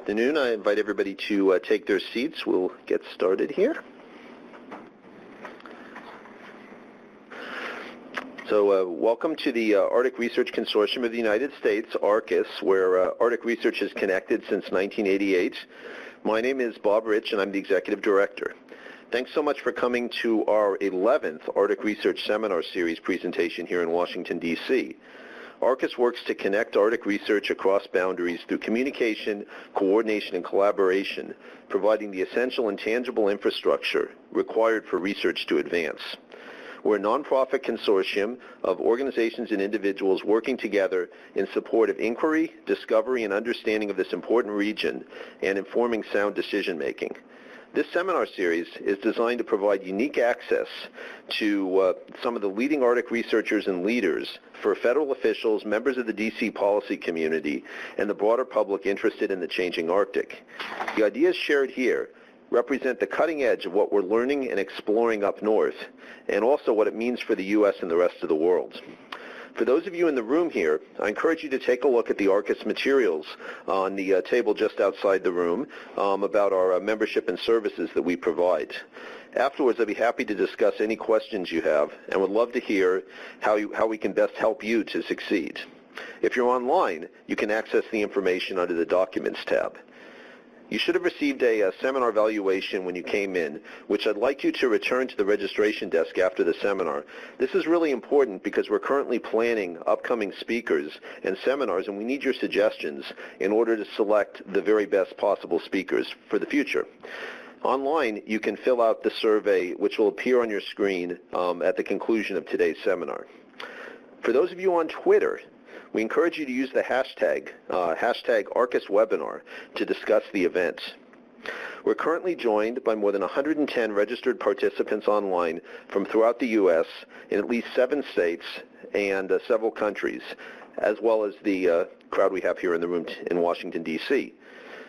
afternoon. I invite everybody to take their seats. We'll get started here. So welcome to the Arctic Research Consortium of the United States, ARCUS, where Arctic research has connected since 1988. My name is Bob Rich, and I'm the Executive Director. Thanks so much for coming to our 11th Arctic Research Seminar Series presentation here in Washington, D.C. ARCUS works to connect Arctic research across boundaries through communication, coordination, and collaboration, providing the essential and tangible infrastructure required for research to advance. We're a nonprofit consortium of organizations and individuals working together in support of inquiry, discovery, and understanding of this important region and informing sound decision-making. This seminar series is designed to provide unique access to some of the leading Arctic researchers and leaders for federal officials, members of the D.C. policy community, and the broader public interested in the changing Arctic. The ideas shared here represent the cutting edge of what we're learning and exploring up north, and also what it means for the U.S. and the rest of the world. For those of you in the room here, I encourage you to take a look at the ARCUS materials on the table just outside the room about our membership and services that we provide. Afterwards, I'd be happy to discuss any questions you have and would love to hear how we can best help you to succeed. If you're online, you can access the information under the Documents tab. You should have received a seminar evaluation when you came in, which I'd like you to return to the registration desk after the seminar. This is really important because we're currently planning upcoming speakers and seminars, and we need your suggestions in order to select the very best possible speakers for the future. Online, you can fill out the survey, which will appear on your screen at the conclusion of today's seminar. For those of you on Twitter, we encourage you to use the hashtag ArcusWebinar to discuss the event. We're currently joined by more than 110 registered participants online from throughout the U.S. in at least 7 states and several countries, as well as the crowd we have here in the room in Washington, D.C.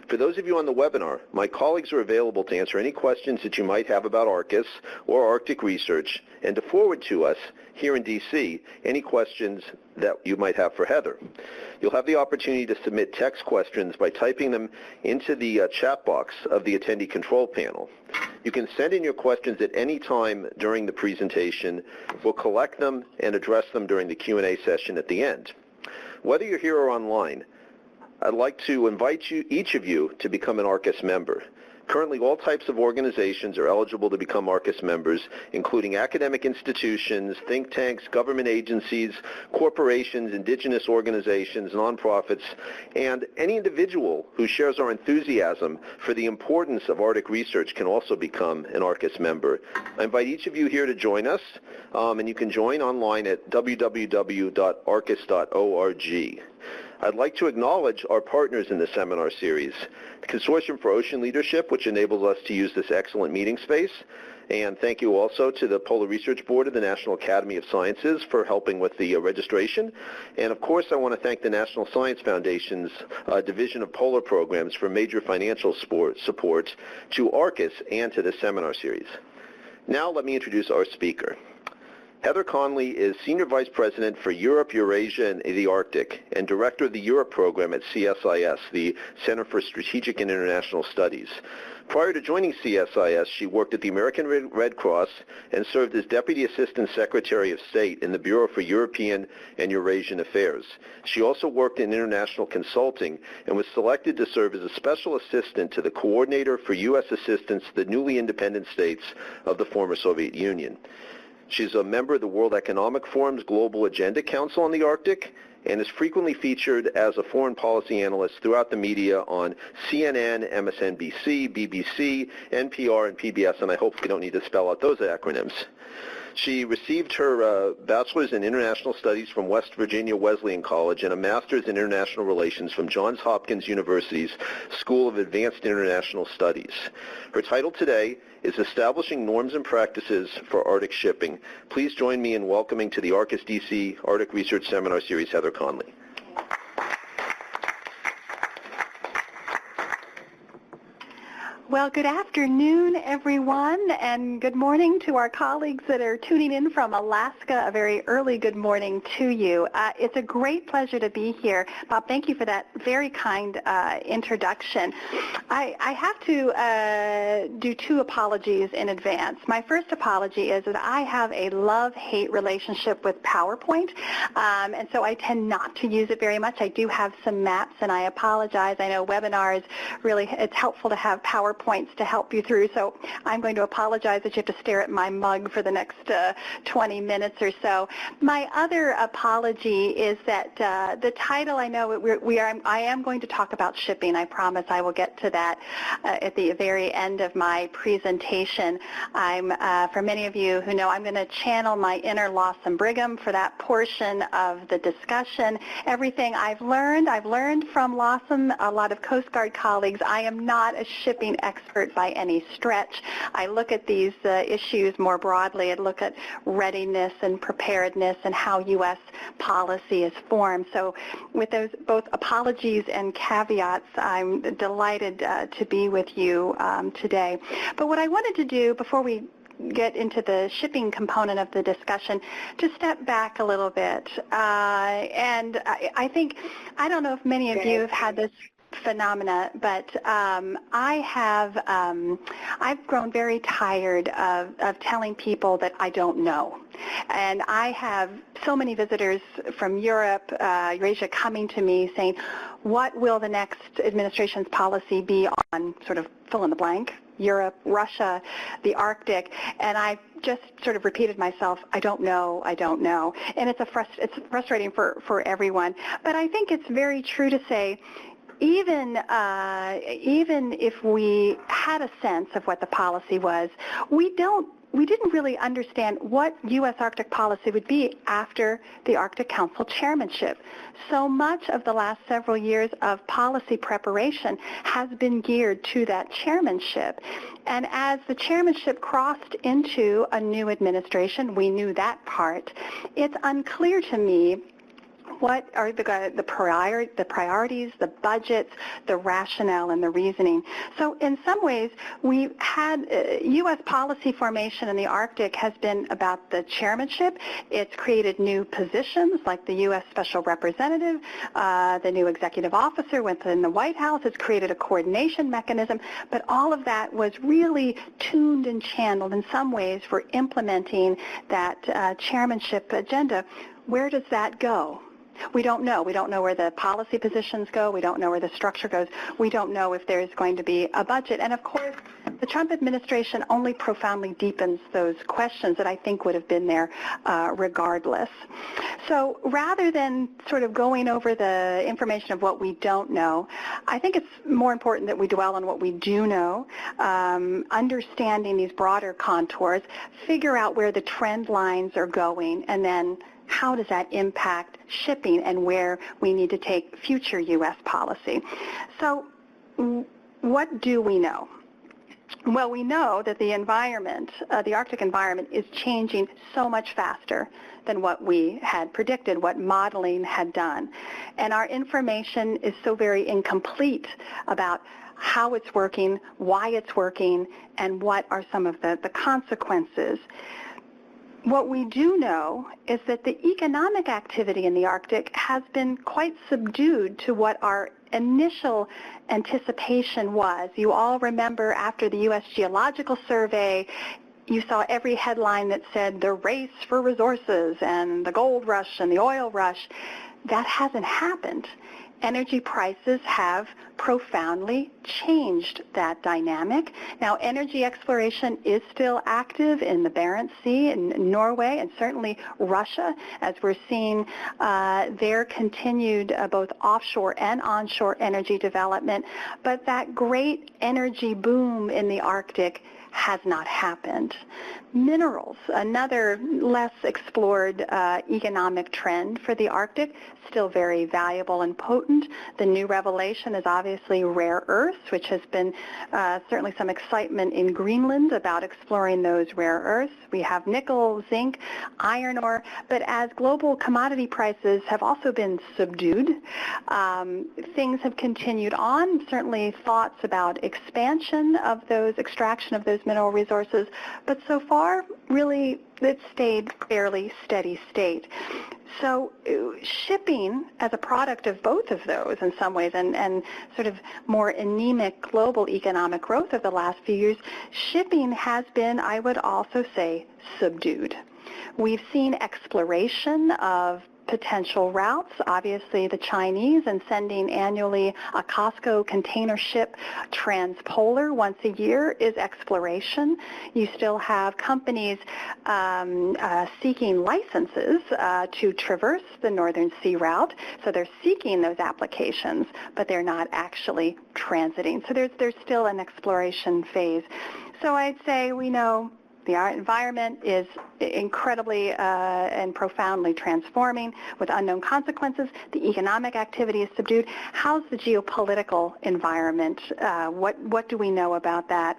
For those of you on the webinar, my colleagues are available to answer any questions that you might have about ARCUS or Arctic research, and to forward to us here in D.C. any questions that you might have for Heather. You'll have the opportunity to submit text questions by typing them into the chat box of the attendee control panel. You can send in your questions at any time during the presentation. We'll collect them and address them during the Q&A session at the end. Whether you're here or online, I'd like to invite each of you to become an ARCUS member. Currently, all types of organizations are eligible to become ARCUS members, including academic institutions, think tanks, government agencies, corporations, indigenous organizations, nonprofits, and any individual who shares our enthusiasm for the importance of Arctic research can also become an ARCUS member. I invite each of you here to join us, and you can join online at www.arcus.org. I'd like to acknowledge our partners in the seminar series, the Consortium for Ocean Leadership, which enables us to use this excellent meeting space, and thank you also to the Polar Research Board of the National Academy of Sciences for helping with the registration. And of course, I want to thank the National Science Foundation's Division of Polar Programs for major financial support to ARCUS and to this seminar series. Now let me introduce our speaker. Heather Conley is Senior Vice President for Europe, Eurasia, and the Arctic, and Director of the Europe Program at CSIS, the Center for Strategic and International Studies. Prior to joining CSIS, she worked at the American Red Cross and served as Deputy Assistant Secretary of State in the Bureau for European and Eurasian Affairs. She also worked in international consulting and was selected to serve as a Special Assistant to the Coordinator for U.S. Assistance to the newly independent states of the former Soviet Union. She's a member of the World Economic Forum's Global Agenda Council on the Arctic and is frequently featured as a foreign policy analyst throughout the media on CNN, MSNBC, BBC, NPR, and PBS, and I hope we don't need to spell out those acronyms. She received her bachelor's in international studies from West Virginia Wesleyan College and a master's in international relations from Johns Hopkins University's School of Advanced International Studies. Her title today is Establishing Norms and Practices for Arctic Shipping. Please join me in welcoming to the ARCUS DC Arctic Research Seminar Series, Heather Conley. Well, good afternoon, everyone, and good morning to our colleagues that are tuning in from Alaska. A very early good morning to you. It's a great pleasure to be here. Bob, thank you for that very kind introduction. I have to do two apologies in advance. My first apology is that I have a love-hate relationship with PowerPoint, and so I tend not to use it very much. I do have some maps, and I apologize. I know webinars, really, it's helpful to have PowerPoints to help you through, so I'm going to apologize that you have to stare at my mug for the next 20 minutes or so. My other apology is that the title, I know I am going to talk about shipping. I promise I will get to that at the very end of my presentation. For many of you who know, I'm going to channel my inner Lawson Brigham for that portion of the discussion. Everything I've learned from Lawson, a lot of Coast Guard colleagues. I am not a shipping expert by any stretch. I look at these issues more broadly and look at readiness and preparedness and how U.S. policy is formed. So with those both apologies and caveats, I'm delighted to be with you today. But what I wanted to do before we get into the shipping component of the discussion, to step back a little bit. And I think, I don't know if many of you have had this phenomena, but I've grown very tired of telling people that I don't know. And I have so many visitors from Europe, Eurasia coming to me saying, what will the next administration's policy be on sort of fill in the blank? Europe, Russia, the Arctic, and I just sort of repeated myself, I don't know, and it's frustrating for everyone. But I think it's very true to say, even if we had a sense of what the policy was, we didn't really understand what U.S. Arctic policy would be after the Arctic Council chairmanship. So much of the last several years of policy preparation has been geared to that chairmanship. And as the chairmanship crossed into a new administration, we knew that part. It's unclear to me what are the priorities, the budgets, the rationale, and the reasoning. So in some ways, we've had U.S. policy formation in the Arctic has been about the chairmanship. It's created new positions like the U.S. Special Representative, the new executive officer within the White House. It's created a coordination mechanism, but all of that was really tuned and channeled in some ways for implementing that chairmanship agenda. Where does that go? We don't know. We don't know where the policy positions go. We don't know where the structure goes. We don't know if there's going to be a budget. And of course, the Trump administration only profoundly deepens those questions that I think would have been there regardless. So rather than sort of going over the information of what we don't know, I think it's more important that we dwell on what we do know, understanding these broader contours, figure out where the trend lines are going, and then how does that impact shipping and where we need to take future U.S. policy. So what do we know? Well, we know that the environment, the Arctic environment, is changing so much faster than what we had predicted, what modeling had done. And our information is so very incomplete about how it's working, why it's working, and what are some of the consequences. What we do know is that the economic activity in the Arctic has been quite subdued to what our initial anticipation was. You all remember after the U.S. Geological Survey, you saw every headline that said the race for resources and the gold rush and the oil rush. That hasn't happened. Energy prices have profoundly changed that dynamic. Now, energy exploration is still active in the Bering Sea, in Norway, and certainly Russia, as we're seeing their continued both offshore and onshore energy development. But that great energy boom in the Arctic has not happened. Minerals, another less explored economic trend for the Arctic, still very valuable and potent. The new revelation is obviously obviously rare earths, which has been certainly some excitement in Greenland about exploring those rare earths. We have nickel, zinc, iron ore, but as global commodity prices have also been subdued, things have continued on. Certainly thoughts about expansion of those, extraction of those mineral resources, but so far, really, it's stayed fairly steady state. So shipping as a product of both of those in some ways and sort of more anemic global economic growth of the last few years, shipping has been, I would also say, subdued. We've seen exploration of potential routes. Obviously, the Chinese and sending annually a COSCO container ship transpolar once a year is exploration. You still have companies seeking licenses to traverse the Northern Sea route. So they're seeking those applications, but they're not actually transiting. So there's still an exploration phase. So I'd say we know the environment is incredibly and profoundly transforming with unknown consequences. The economic activity is subdued. How's the geopolitical environment? What do we know about that?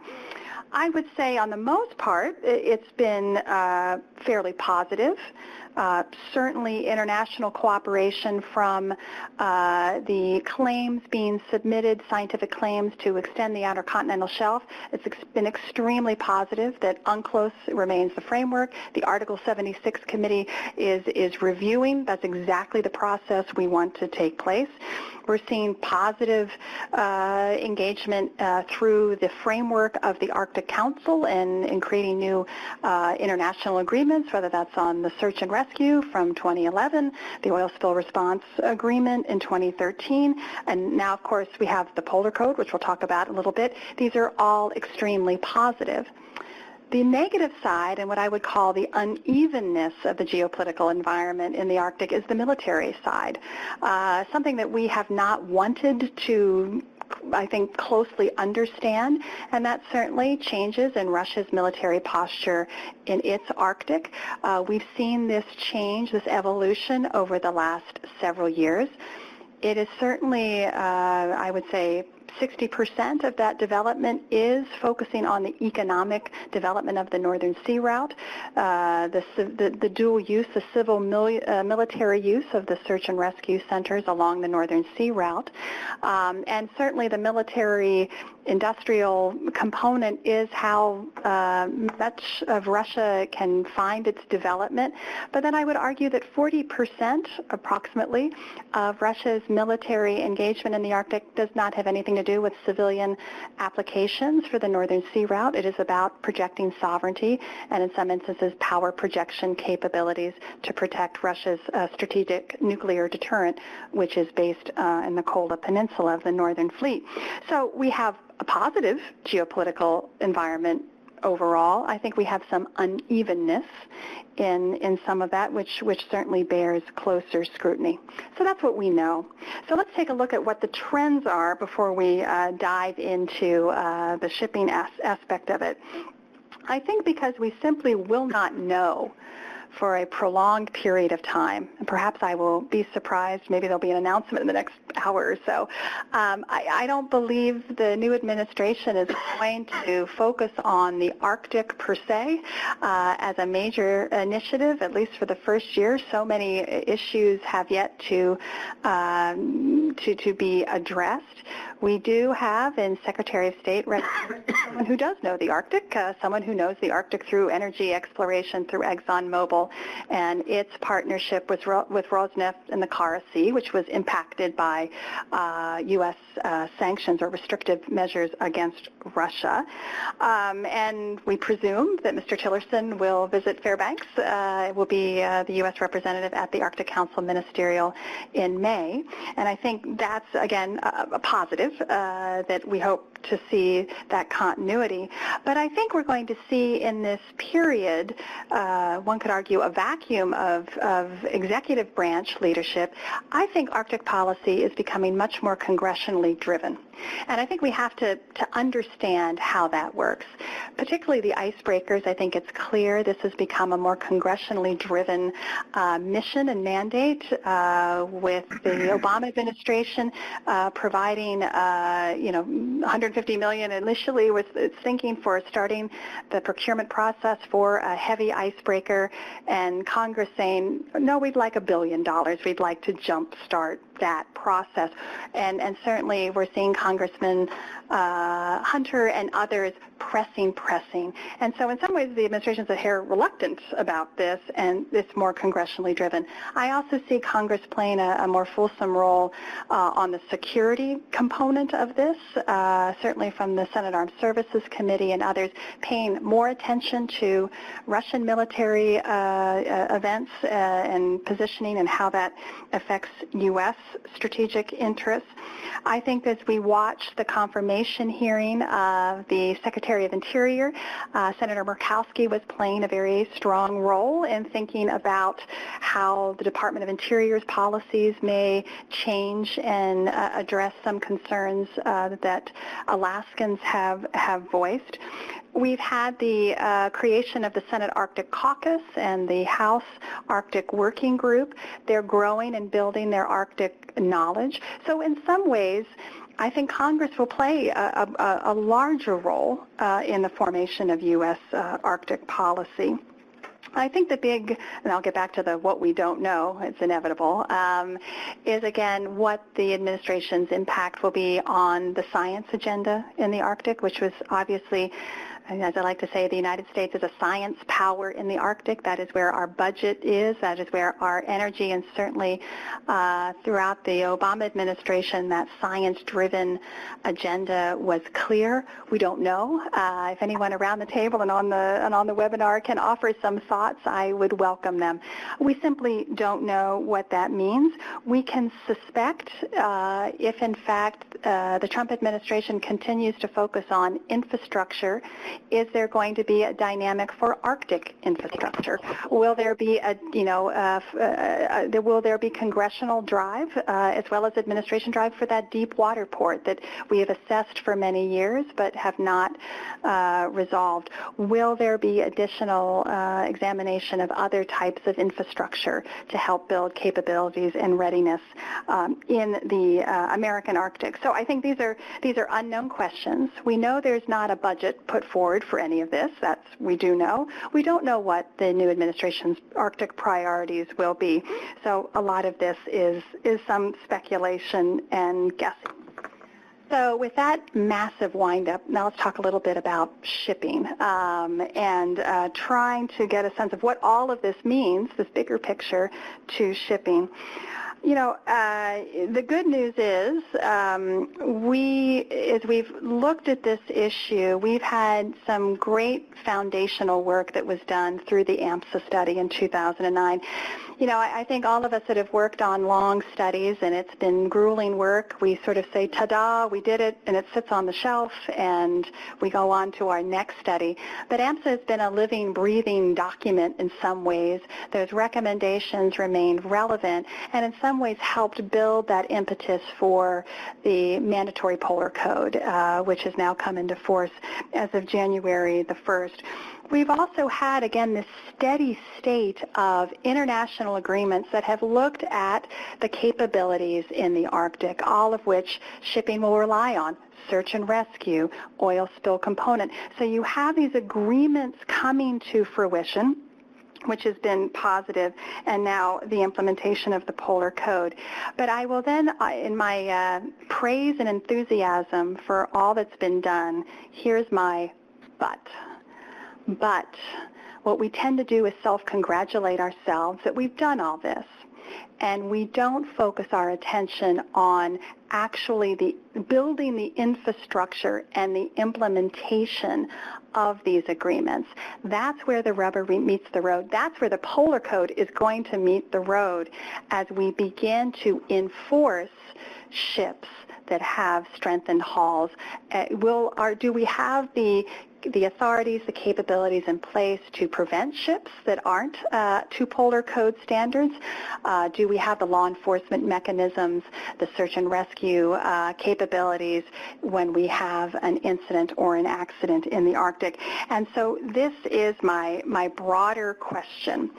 I would say on the most part, it's been fairly positive. Certainly international cooperation from the claims being submitted, scientific claims to extend the outer continental shelf. It's been extremely positive that UNCLOS remains the framework. The Article 76 committee is reviewing. That's exactly the process we want to take place. We're seeing positive engagement through the framework of the Arctic Council and in creating new international agreements, whether that's on the search and rescue from 2011, the oil spill response agreement in 2013, and now, of course, we have the Polar Code, which we'll talk about in a little bit. These are all extremely positive. The negative side, and what I would call the unevenness of the geopolitical environment in the Arctic, is the military side, something that we have not wanted to, I think, closely understand, and that certainly changes in Russia's military posture in its Arctic. We've seen this change, this evolution over the last several years. It is certainly, I would say, 60% of that development is focusing on the economic development of the Northern Sea route, the dual use, the civil military use of the search and rescue centers along the Northern Sea route, and certainly the military industrial component is how much of Russia can find its development. But then I would argue that 40% approximately of Russia's military engagement in the Arctic does not have anything to do with civilian applications for the Northern Sea route. It is about projecting sovereignty and in some instances power projection capabilities to protect Russia's strategic nuclear deterrent, which is based in the Kola Peninsula of the Northern Fleet. So we have a positive geopolitical environment overall. I think we have some unevenness in some of that, which certainly bears closer scrutiny. So that's what we know. So let's take a look at what the trends are before we dive into the shipping aspect of it. I think because we simply will not know for a prolonged period of time, and perhaps I will be surprised, maybe there'll be an announcement in the next hour or so. I don't believe the new administration is going to focus on the Arctic per se as a major initiative, at least for the first year. So many issues have yet to be addressed. We do have in Secretary of State someone who does know the Arctic, someone who knows the Arctic through energy exploration through ExxonMobil and its partnership with Rosneft and the Kara Sea, which was impacted by U.S. sanctions or restrictive measures against Russia. And we presume that Mr. Tillerson will visit Fairbanks, will be the U.S. representative at the Arctic Council Ministerial in May. And I think that's, again, a positive that we hope to see that continuity. But I think we're going to see in this period, one could argue you, a vacuum of executive branch leadership, I think Arctic policy is becoming much more congressionally driven. And I think we have to understand how that works. Particularly the icebreakers, I think it's clear this has become a more congressionally driven mission and mandate with the Obama administration providing, $150 million initially was thinking for starting the procurement process for a heavy icebreaker, and Congress saying, no, we'd like $1 billion. We'd like to jumpstart that process. And certainly we're seeing Congressman Hunter and others pressing. And so in some ways the administration's a hair reluctant about this, and it's more congressionally driven. I also see Congress playing a more fulsome role on the security component of this, certainly from the Senate Armed Services Committee and others, paying more attention to Russian military events and positioning and how that affects U.S. strategic interests. I think as we watch the confirmation hearing of the Secretary of Interior, Senator Murkowski was playing a very strong role in thinking about how the Department of Interior's policies may change and address some concerns that Alaskans have voiced. We've had the creation of the Senate Arctic Caucus and the House Arctic Working Group. They're growing and building their Arctic knowledge. So in some ways, I think Congress will play a larger role in the formation of U.S. Arctic policy. I think the big, and I'll get back to the what we don't know, it's inevitable, is again what the administration's impact will be on the science agenda in the Arctic, which was obviously, as I like to say, the United States is a science power in the Arctic. That is where our budget is. That is where our energy, and certainly throughout the Obama administration, that science-driven agenda was clear. We don't know. If anyone around the table and on the webinar can offer some thoughts, I would welcome them. We simply don't know what that means. We can suspect if, in fact, the Trump administration continues to focus on infrastructure, is there going to be a dynamic for Arctic infrastructure? Will there be will there be congressional drive as well as administration drive for that deep water port that we have assessed for many years but have not resolved? Will there be additional examination of other types of infrastructure to help build capabilities and readiness in the American Arctic? So I think these are unknown questions. We know there's not a budget put forward for any of this. That's we do know. We don't know what the new administration's Arctic priorities will be. So a lot of this is some speculation and guessing. So with that massive windup, now let's talk a little bit about shipping and trying to get a sense of what all of this means, this bigger picture, to shipping. The good news is as we've looked at this issue, we've had some great foundational work that was done through the AMSA study in 2009. I think all of us that have worked on long studies, and it's been grueling work, we sort of say, ta-da, we did it, and it sits on the shelf, and we go on to our next study. But AMSA has been a living, breathing document in some ways. Those recommendations remained relevant, and in some ways helped build that impetus for the mandatory polar code, which has now come into force as of January the 1st. We've also had, again, this steady state of international agreements that have looked at the capabilities in the Arctic, all of which shipping will rely on: search and rescue, oil spill component. So you have these agreements coming to fruition, which has been positive, and now the implementation of the Polar Code. But I will then, in my praise and enthusiasm for all that's been done, here's my but. But what we tend to do is self-congratulate ourselves that we've done all this, and we don't focus our attention on actually building the infrastructure and the implementation of these agreements. That's where the rubber meets the road. That's where the Polar Code is going to meet the road as we begin to enforce ships that have strengthened hulls. Do we have the the authorities, the capabilities in place to prevent ships that aren't to polar code standards? Do we have the law enforcement mechanisms, the search and rescue capabilities when we have an incident or an accident in the Arctic? And so this is my broader question.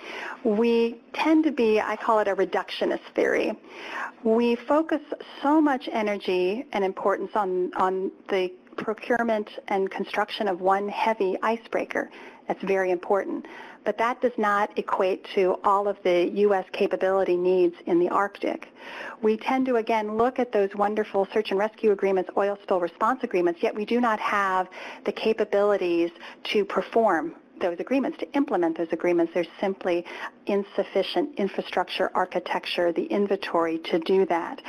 We tend to be, I call it a reductionist theory. We focus so much energy and importance on the procurement and construction of one heavy icebreaker. That's very important. But that does not equate to all of the U.S. capability needs in the Arctic. We tend to, again, look at those wonderful search and rescue agreements, oil spill response agreements, yet we do not have the capabilities to perform those agreements, to implement those agreements. There's simply insufficient infrastructure, architecture, the inventory to do that.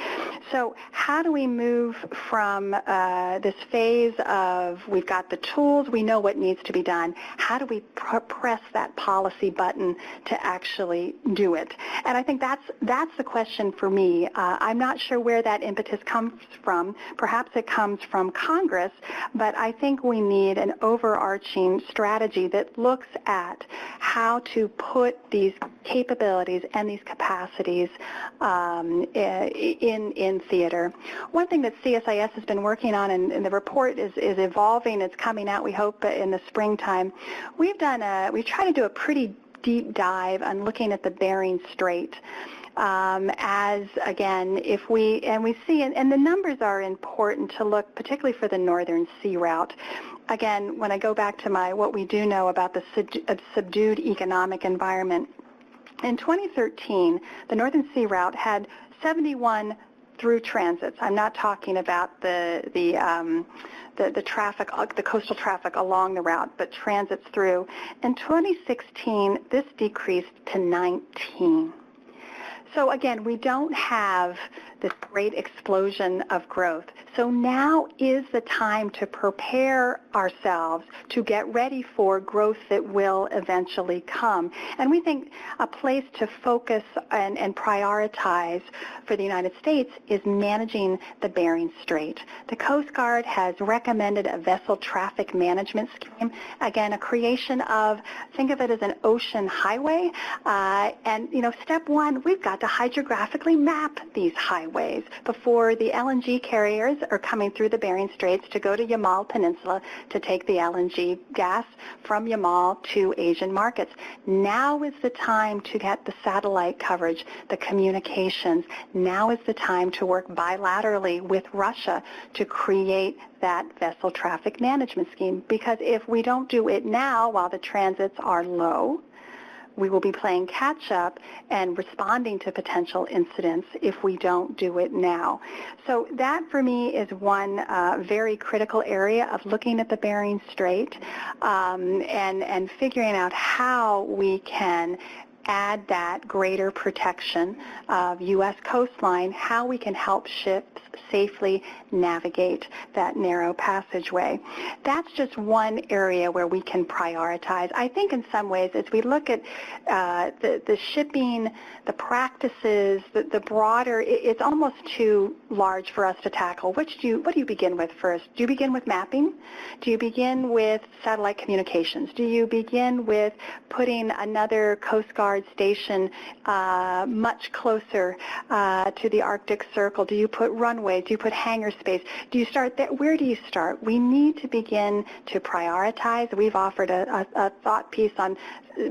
So how do we move from this phase of we've got the tools, we know what needs to be done, how do we press that policy button to actually do it? And I think that's the question for me. I'm not sure where that impetus comes from. Perhaps it comes from Congress, but I think we need an overarching strategy that looks at how to put these capabilities and these capacities in theater. One thing that CSIS has been working on, and the report is evolving, it's coming out, we hope, in the springtime. We've tried to do a pretty deep dive on looking at the Bering Strait. As again, if we see, and the numbers are important to look, particularly for the northern sea route. Again, when I go back to what we do know about the subdued economic environment, in 2013, the northern sea route had 71 through transits. I'm not talking about the traffic, the coastal traffic along the route, but transits through. In 2016, this decreased to 19. So again, we don't have this great explosion of growth. So now is the time to prepare ourselves to get ready for growth that will eventually come. And we think a place to focus and prioritize for the United States is managing the Bering Strait. The Coast Guard has recommended a vessel traffic management scheme. Again, a creation of, think of it as an ocean highway. And step one, we've got to hydrographically map these highways before the LNG carriers are coming through the Bering Straits to go to Yamal Peninsula to take the LNG gas from Yamal to Asian markets. Now is the time to get the satellite coverage, the communications. Now is the time to work bilaterally with Russia to create that vessel traffic management scheme, because if we don't do it now while the transits are low, we will be playing catch-up and responding to potential incidents if we don't do it now. So that, for me, is one very critical area of looking at the Bering Strait and figuring out how we can add that greater protection of U.S. coastline, how we can help ships safely navigate that narrow passageway. That's just one area where we can prioritize. I think in some ways, as we look at the shipping, the practices, the broader, it's almost too large for us to tackle. What do you begin with first? Do you begin with mapping? Do you begin with satellite communications? Do you begin with putting another Coast Guard station much closer to the Arctic Circle? Do you put runways? Do you put hangar space? Do you start there? Where do you start? We need to begin to prioritize. We've offered a thought piece on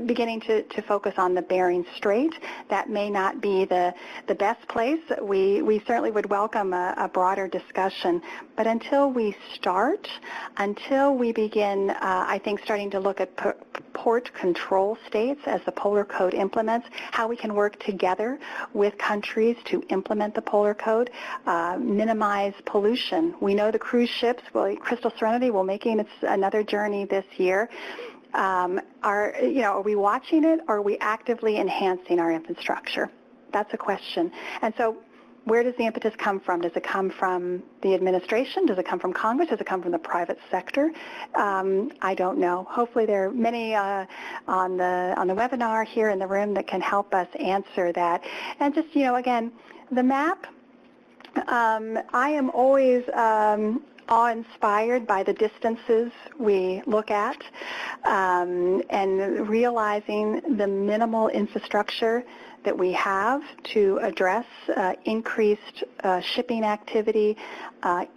beginning to focus on the Bering Strait. That may not be the best place. We certainly would welcome a broader discussion. But until we start, until we begin, I think, starting to look at port control states as the Polar Code implements, how we can work together with countries to implement the Polar Code, minimize pollution. We know the cruise ships, Crystal Serenity will making another journey this year. Are we watching it, or are we actively enhancing our infrastructure? That's a question. And so where does the impetus come from? Does it come from the administration? Does it come from Congress? Does it come from the private sector? I don't know. Hopefully there are many on the webinar here in the room that can help us answer that. And just, again, the map, I am always awe-inspired by the distances we look at and realizing the minimal infrastructure that we have to address increased shipping activity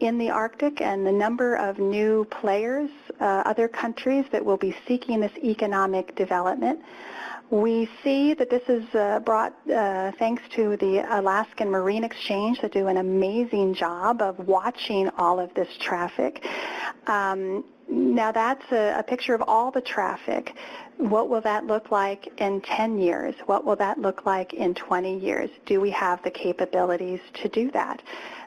in the Arctic and the number of new players, other countries that will be seeking this economic development. We see that this is brought thanks to the Alaskan Marine Exchange that do an amazing job of watching all of this traffic. Now that's a picture of all the traffic. What will that look like in 10 years? What will that look like in 20 years? Do we have the capabilities to do that?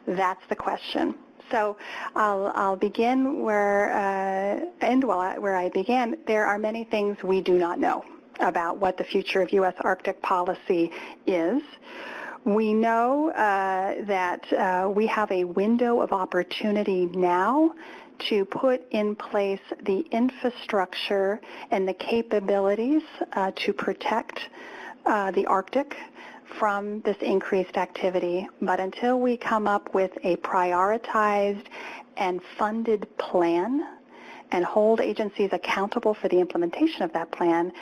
That's the question. So I'll begin where I began. There are many things we do not know about what the future of U.S. Arctic policy is. We know that we have a window of opportunity now to put in place the infrastructure and the capabilities to protect the Arctic from this increased activity. But until we come up with a prioritized and funded plan and hold agencies accountable for the implementation of that plan,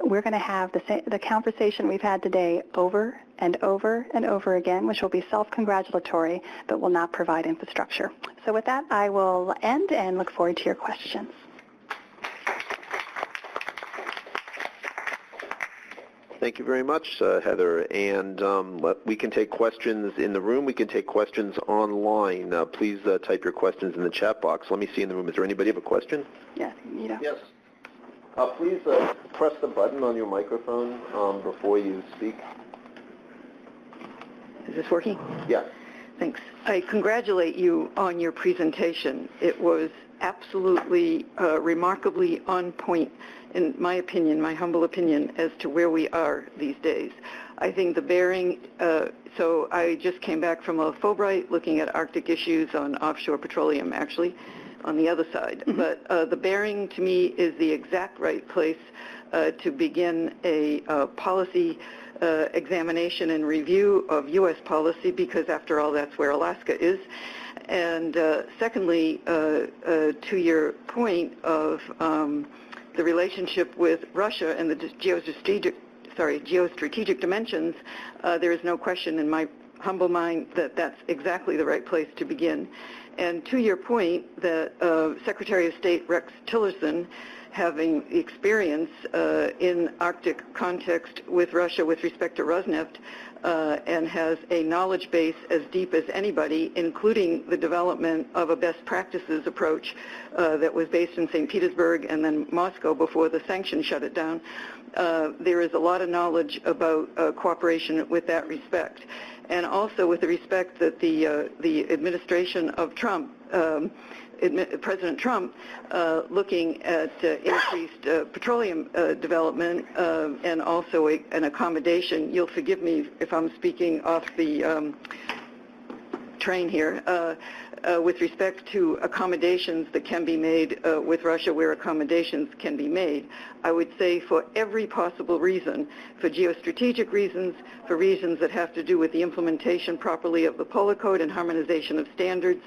we're going to have the conversation we've had today over and over and over again, which will be self-congratulatory, but will not provide infrastructure. So with that, I will end and look forward to your questions. Thank you very much, Heather. And we can take questions in the room. We can take questions online. Please type your questions in the chat box. Let me see in the room. Is there anybody have a question? Yeah, you know. Yes. Please press the button on your microphone before you speak. Is this working? Yeah. Thanks. I congratulate you on your presentation. It was absolutely remarkably on point, in my opinion, my humble opinion, as to where we are these days. I think the Bering, so I just came back from a Fulbright looking at Arctic issues on offshore petroleum, actually, on the other side. Mm-hmm. But the Bering, to me, is the exact right place to begin a policy examination and review of U.S. policy, because after all, that's where Alaska is. And secondly, to your point of the relationship with Russia and the geostrategic dimensions, there is no question in my humble mind that that's exactly the right place to begin. And to your point that Secretary of State Rex Tillerson, having experience in Arctic context with Russia with respect to Rosneft, and has a knowledge base as deep as anybody, including the development of a best practices approach that was based in St. Petersburg and then Moscow before the sanctions shut it down. There is a lot of knowledge about cooperation with that respect. And also with the respect that the administration of Trump, President Trump, looking at increased petroleum development and also an accommodation. You'll forgive me if I'm speaking off the train here. With respect to accommodations that can be made with Russia, where accommodations can be made, I would say for every possible reason, for geostrategic reasons, for reasons that have to do with the implementation properly of the Polar Code and harmonization of standards,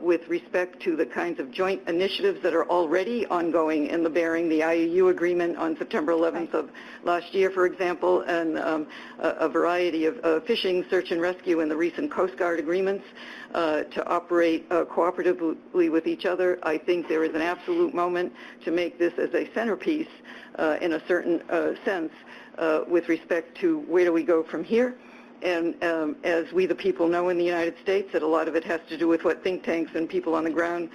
with respect to the kinds of joint initiatives that are already ongoing in the Bering, the IUU agreement on September 11th of last year, for example, and a variety of fishing, search and rescue, and the recent Coast Guard agreements to operate cooperatively with each other. I think there is an absolute moment to make this as a centerpiece in a certain sense with respect to where do we go from here. And as we the people know in the United States, that a lot of it has to do with what think tanks and people on the ground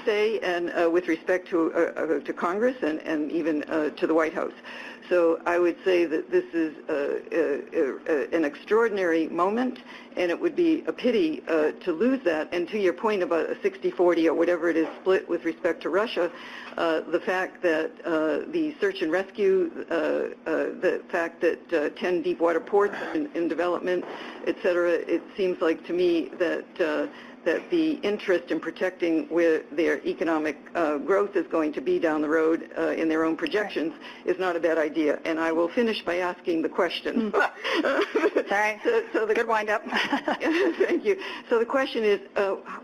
say, and with respect to Congress and even to the White House. So I would say that this is an extraordinary moment, and it would be a pity to lose that. And to your point about a 60-40 or whatever it is split with respect to Russia, the fact that the search and rescue, the fact that 10 deep water ports in development, et cetera, it seems like to me that that the interest in protecting where their economic growth is going to be down the road in their own projections is not a bad idea. And I will finish by asking the question. Sorry. Good wind-up. Thank you. So the question is,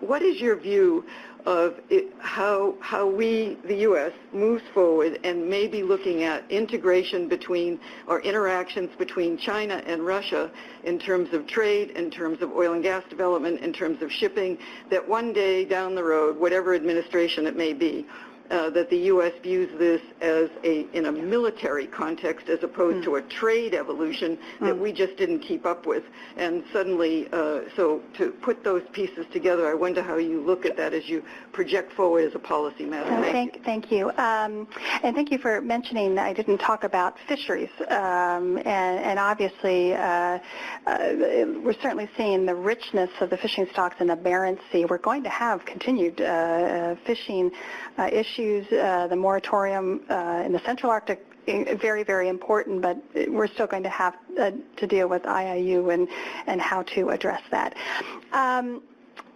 what is your view of how we, the U.S., moves forward and maybe looking at integration between or interactions between China and Russia in terms of trade, in terms of oil and gas development, in terms of shipping, that one day down the road, whatever administration it may be, that the U.S. views this as in a military context as opposed to a trade evolution that we just didn't keep up with. And suddenly, so to put those pieces together, I wonder how you look at that as you project forward as a policy matter. Thank you. And thank you for mentioning that I didn't talk about fisheries. And obviously, we're certainly seeing the richness of the fishing stocks in the Bering Sea. We're going to have continued fishing issues. The moratorium in the Central Arctic, very, very important, but we're still going to have to deal with IIU and how to address that.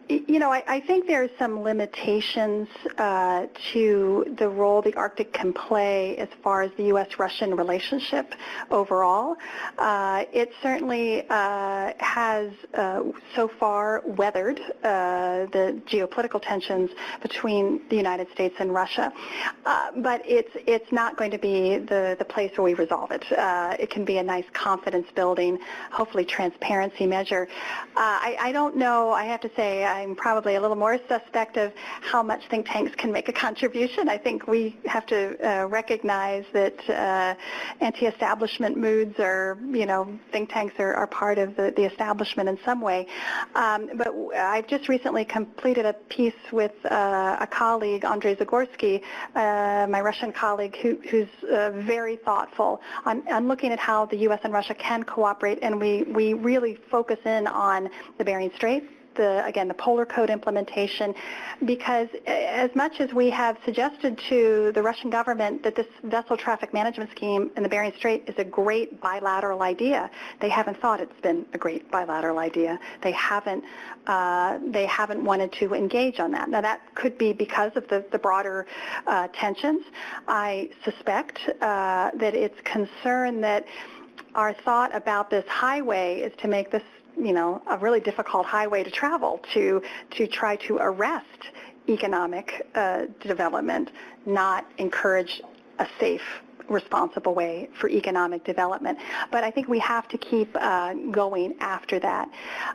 You know, I think there's some limitations to the role the Arctic can play as far as the U.S.-Russian relationship overall. It certainly has so far weathered the geopolitical tensions between the United States and Russia, but it's not going to be the place where we resolve it. It can be a nice confidence-building, hopefully transparency measure. I don't know, I have to say, I'm probably a little more suspect of how much think tanks can make a contribution. I think we have to recognize that anti-establishment moods are, you know, think tanks are part of the establishment in some way. But I've just recently completed a piece with a colleague, Andrei Zagorsky, my Russian colleague, who's very thoughtful on looking at how the U.S. and Russia can cooperate, and we really focus in on the Bering Strait, the Polar Code implementation, because as much as we have suggested to the Russian government that this vessel traffic management scheme in the Bering Strait is a great bilateral idea, they haven't thought it's been a great bilateral idea. They haven't wanted to engage on that. Now that could be because of the broader tensions. I suspect that it's concern that our thought about this highway is to make this, you know, a really difficult highway to travel, to try to arrest economic development, not encourage a safe, responsible way for economic development. But I think we have to keep going after that.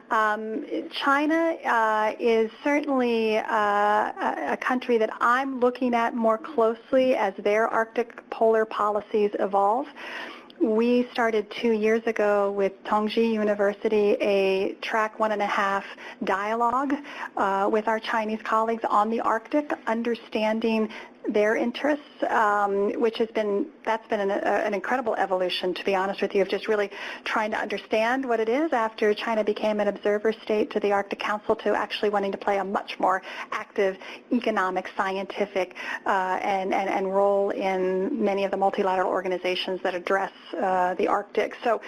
China is certainly a country that I'm looking at more closely as their Arctic polar policies evolve. We started 2 years ago with Tongji University a track 1.5 dialogue with our Chinese colleagues on the Arctic, understanding their interests, that's been an incredible evolution, to be honest with you, of just really trying to understand what it is after China became an observer state to the Arctic Council, to actually wanting to play a much more active economic, scientific, and role in many of the multilateral organizations that address the Arctic. So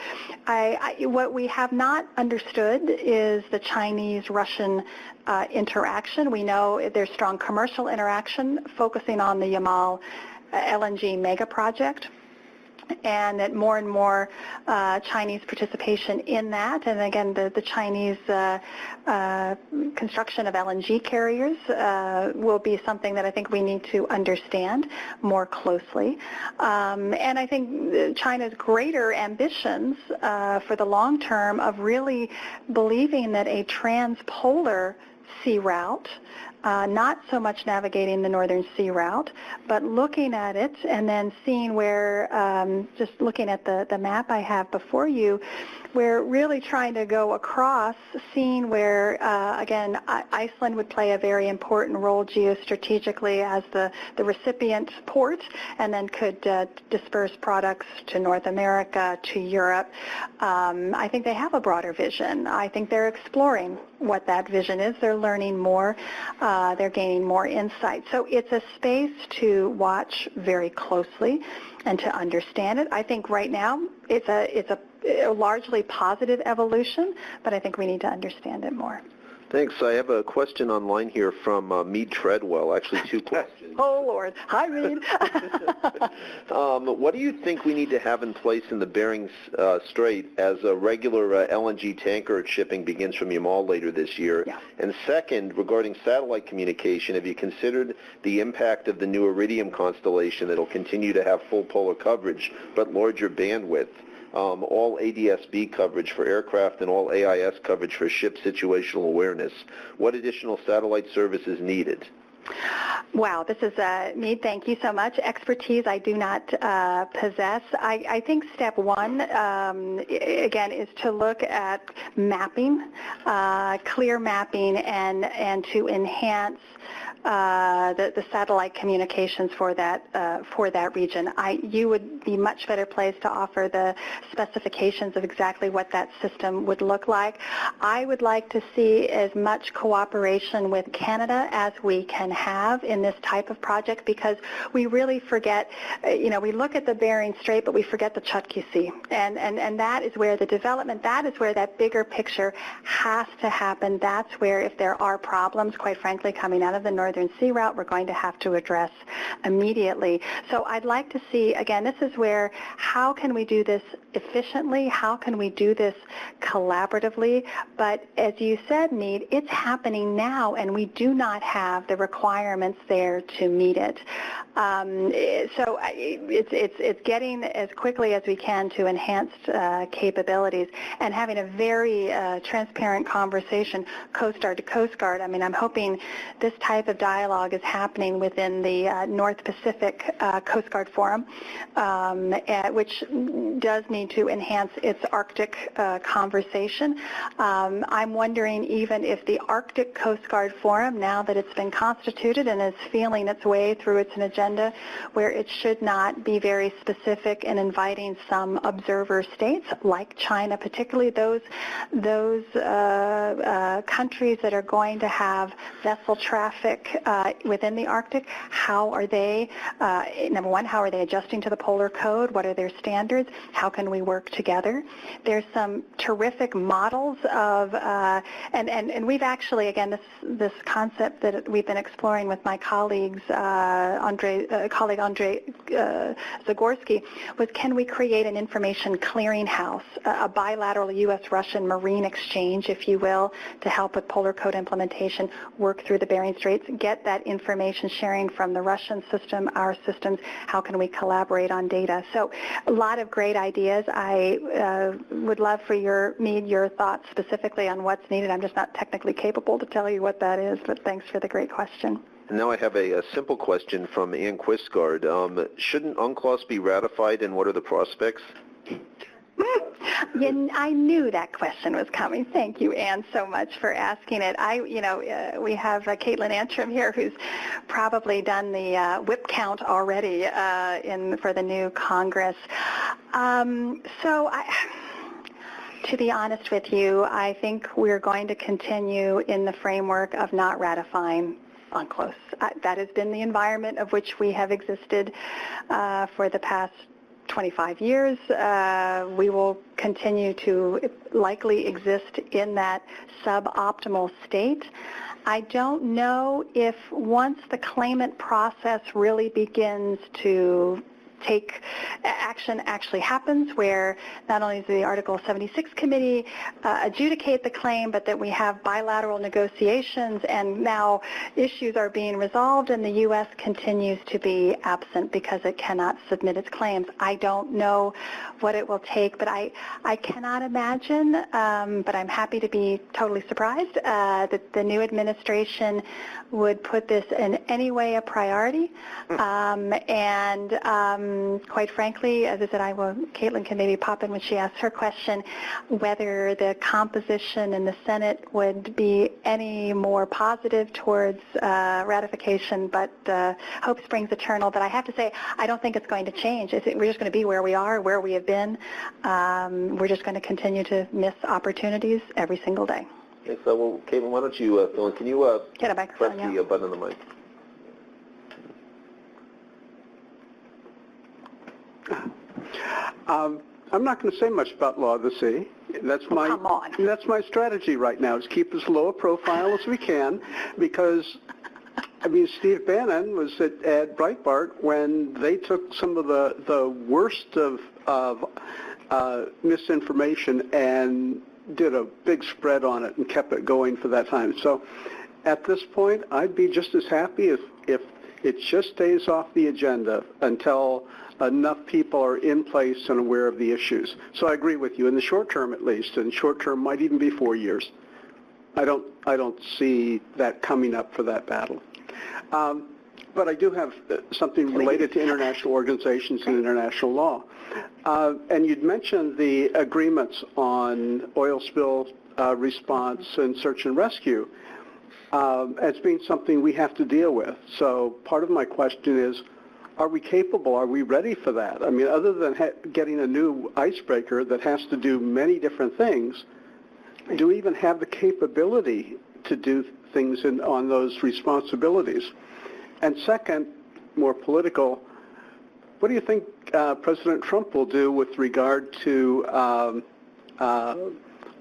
what we have not understood is the Chinese-Russian interaction. We know there's strong commercial interaction focusing on the Yamal LNG mega project, and that more and more Chinese participation in that, and again the Chinese construction of LNG carriers will be something that I think we need to understand more closely. And I think China's greater ambitions for the long term of really believing that a transpolar sea route, not so much navigating the Northern Sea route, but looking at it and then seeing where, just looking at the map I have before you, we're really trying to go across, seeing where, again, Iceland would play a very important role geostrategically as the recipient port, and then could disperse products to North America, to Europe. I think they have a broader vision. I think they're exploring what that vision is. They're learning more. They're gaining more insight. So it's a space to watch very closely and to understand it. I think right now it's a largely positive evolution, but I think we need to understand it more. Thanks. I have a question online here from Mead Treadwell, actually two questions. Oh, Lord. Hi, Mead. What do you think we need to have in place in the Bering Strait as a regular LNG tanker shipping begins from Yamal later this year? Yeah. And second, regarding satellite communication, have you considered the impact of the new Iridium constellation that will continue to have full polar coverage but larger bandwidth? All ADS-B coverage for aircraft and all AIS coverage for ship situational awareness. What additional satellite service is needed? Wow, this is, Mead, thank you so much. Expertise I do not possess. I think step one, again, is to look at mapping, clear mapping, and to enhance the satellite communications for that region. You would be much better placed to offer the specifications of exactly what that system would look like. I would like to see as much cooperation with Canada as we can have in this type of project, because we really forget, we look at the Bering Strait, but we forget the Chukchi Sea. And that is where the development, that is where that bigger picture has to happen. That's where, if there are problems, quite frankly, coming out of the Northern Sea route, we're going to have to address immediately. So I'd like to see, again, this is where, how can we do this efficiently? How can we do this collaboratively? But as you said, Mead, it's happening now, and we do not have the requirements there to meet it. So it's getting as quickly as we can to enhanced capabilities and having a very transparent conversation, Coast Guard to Coast Guard. I mean, I'm hoping this type of dialogue is happening within the North Pacific Coast Guard Forum, which does need to enhance its Arctic conversation. I'm wondering even if the Arctic Coast Guard Forum, now that it's been constituted and is feeling its way through its agenda, where it should not be very specific in inviting some observer states, like China, particularly those countries that are going to have vessel traffic within the Arctic. How are they, number one, how are they adjusting to the polar code? What are their standards? How can we work together? There's some terrific models of, and we've actually, again, this concept that we've been exploring with my colleagues, Andrei Zagorski, was, can we create an information clearinghouse, a bilateral U.S.-Russian marine exchange, if you will, to help with polar code implementation, work through the Bering Straits, get that information sharing from the Russian system, our systems. How can we collaborate on data? So a lot of great ideas. I would love for your thoughts specifically on what's needed. I'm just not technically capable to tell you what that is, but thanks for the great question. And now I have a simple question from Ann Quistgaard. Shouldn't UNCLOS be ratified, and what are the prospects? I knew that question was coming. Thank you, Ann, so much for asking it. We have Caitlin Antrim here, who's probably done the whip count already for the new Congress. To be honest with you, I think we're going to continue in the framework of not ratifying UNCLOS. That has been the environment of which we have existed for the past 25 years. We will continue to likely exist in that suboptimal state. I don't know if once the claimant process really begins to take action actually happens, where not only does the Article 76 committee adjudicate the claim, but that we have bilateral negotiations and now issues are being resolved and the U.S. continues to be absent because it cannot submit its claims. I don't know what it will take, but I cannot imagine, but I'm happy to be totally surprised that the new administration would put this in any way a priority. Quite frankly, as I said, Caitlin can maybe pop in when she asks her question, whether the composition in the Senate would be any more positive towards ratification, but hope springs eternal. But I have to say, I don't think it's going to change. We're just going to be where we are, where we have been. We're just going to continue to miss opportunities every single day. Okay, so, well, Caitlin, why don't you fill in? Can you get a microphone, press the button on the mic? I'm not going to say much about law of the sea. That's my come on. That's my strategy right now, is keep as low a profile as we can, because I mean, Steve Bannon was at Breitbart when they took some of the worst of misinformation and did a big spread on it and kept it going for that time. So at this point, I'd be just as happy if it just stays off the agenda until enough people are in place and aware of the issues. So I agree with you, in the short term at least, and short term might even be 4 years. I don't see that coming up for that battle. But I do have something related to international organizations and international law. And you'd mentioned the agreements on oil spill response and search and rescue as being something we have to deal with. So part of my question is, are we capable? Are we ready for that? I mean, other than getting a new icebreaker that has to do many different things, do we even have the capability to do things on those responsibilities? And second, more political, what do you think President Trump will do with regard to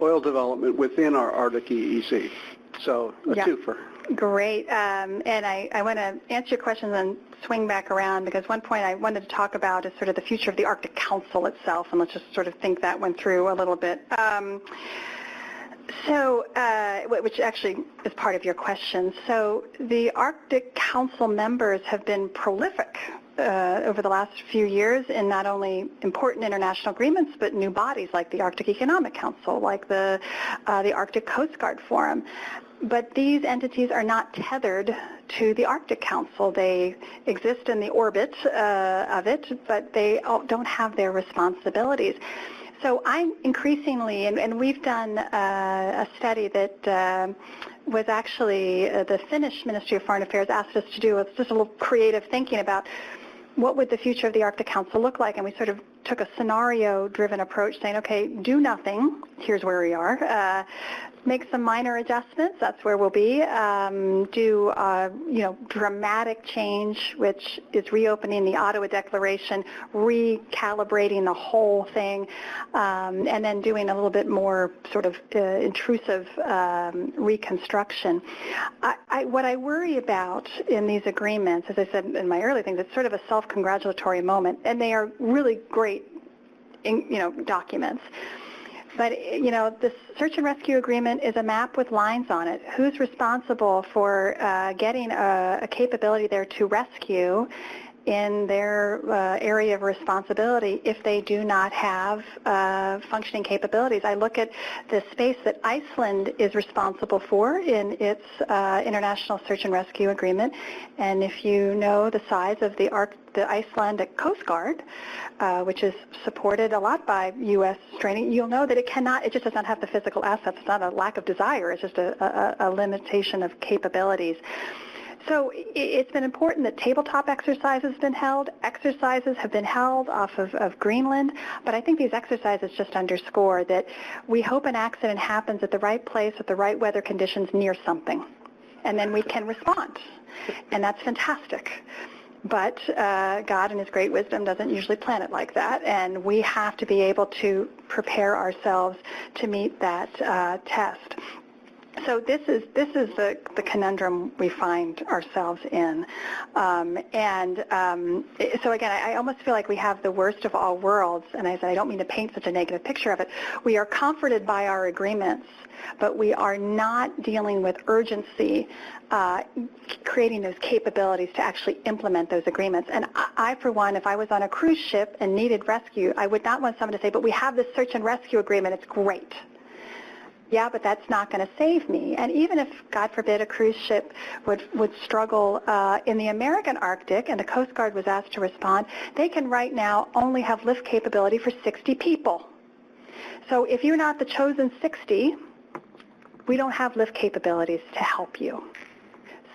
oil development within our Arctic EEZ? So a twofer. Great. And I want to answer your question and then swing back around, because one point I wanted to talk about is sort of the future of the Arctic Council itself, and let's just sort of think that one through a little bit. Which actually is part of your question. So the Arctic Council members have been prolific over the last few years in not only important international agreements, but new bodies like the Arctic Economic Council, like the Arctic Coast Guard Forum. But these entities are not tethered to the Arctic Council. They exist in the orbit of it, but they don't have their responsibilities. So I'm increasingly, and we've done a study that was actually the Finnish Ministry of Foreign Affairs asked us to do. It's just a little creative thinking about what would the future of the Arctic Council look like, and we sort of took a scenario-driven approach, saying, okay, do nothing, here's where we are, make some minor adjustments, that's where we'll be, do dramatic change, which is reopening the Ottawa Declaration, recalibrating the whole thing, and then doing a little bit more sort of intrusive reconstruction. What I worry about in these agreements, as I said in my early things, it's sort of a self-congratulatory moment, and they are really great documents. But, this search and rescue agreement is a map with lines on it. Who's responsible for getting a capability there to rescue in their area of responsibility if they do not have functioning capabilities? I look at the space that Iceland is responsible for in its international search and rescue agreement, and if you know the size of the Icelandic Coast Guard, which is supported a lot by U.S. training, you'll know that it just does not have the physical assets. It's not a lack of desire, it's just a limitation of capabilities. So it's been important that tabletop exercises have been held. Exercises have been held off of Greenland, but I think these exercises just underscore that we hope an accident happens at the right place at the right weather conditions near something, and then we can respond, and that's fantastic. But God in His great wisdom doesn't usually plan it like that, and we have to be able to prepare ourselves to meet that test. So this is the conundrum we find ourselves in, so again, I almost feel like we have the worst of all worlds, and I said I don't mean to paint such a negative picture of it. We are comforted by our agreements, but we are not dealing with urgency, creating those capabilities to actually implement those agreements. And I, for one, if I was on a cruise ship and needed rescue, I would not want someone to say, but we have this search and rescue agreement, it's great. Yeah, but that's not going to save me. And even if, God forbid, a cruise ship would struggle in the American Arctic and the Coast Guard was asked to respond, they can right now only have lift capability for 60 people. So if you're not the chosen 60, we don't have lift capabilities to help you.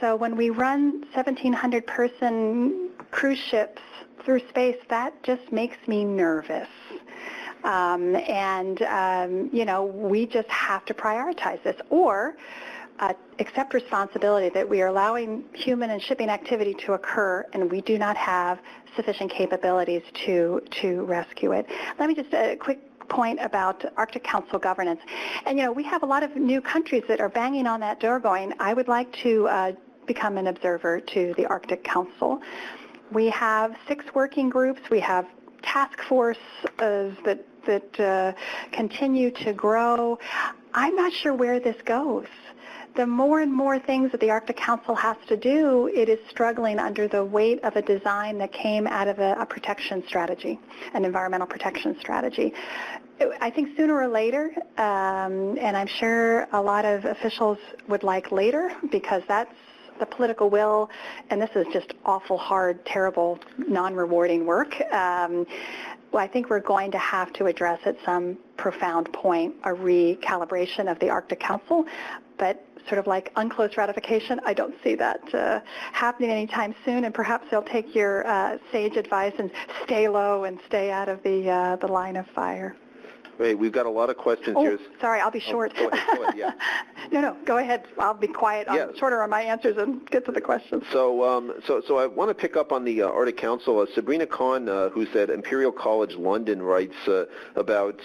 So when we run 1,700-person cruise ships through space, that just makes me nervous. We just have to prioritize this. Or accept responsibility that we are allowing human and shipping activity to occur, and we do not have sufficient capabilities to rescue it. Let me just a quick point about Arctic Council governance. And, we have a lot of new countries that are banging on that door going, I would like to become an observer to the Arctic Council. We have 6 working groups. We have task forces that continue to grow. I'm not sure where this goes. The more and more things that the Arctic Council has to do, it is struggling under the weight of a design that came out of a protection strategy, an environmental protection strategy. I think sooner or later, and I'm sure a lot of officials would like later, because that's the political will, and this is just awful, hard, terrible, non-rewarding work. Well, I think we're going to have to address at some profound point a recalibration of the Arctic Council, but sort of like unclosed ratification, I don't see that happening anytime soon, and perhaps they'll take your sage advice and stay low and stay out of the line of fire. Wait, we've got a lot of questions here. Sorry, I'll be short. Go ahead, yeah. No, go ahead. I'll be quiet. I'm shorter on my answers and get to the questions. So I want to pick up on the Arctic Council. Sabrina Kahn, who's at Imperial College London, writes about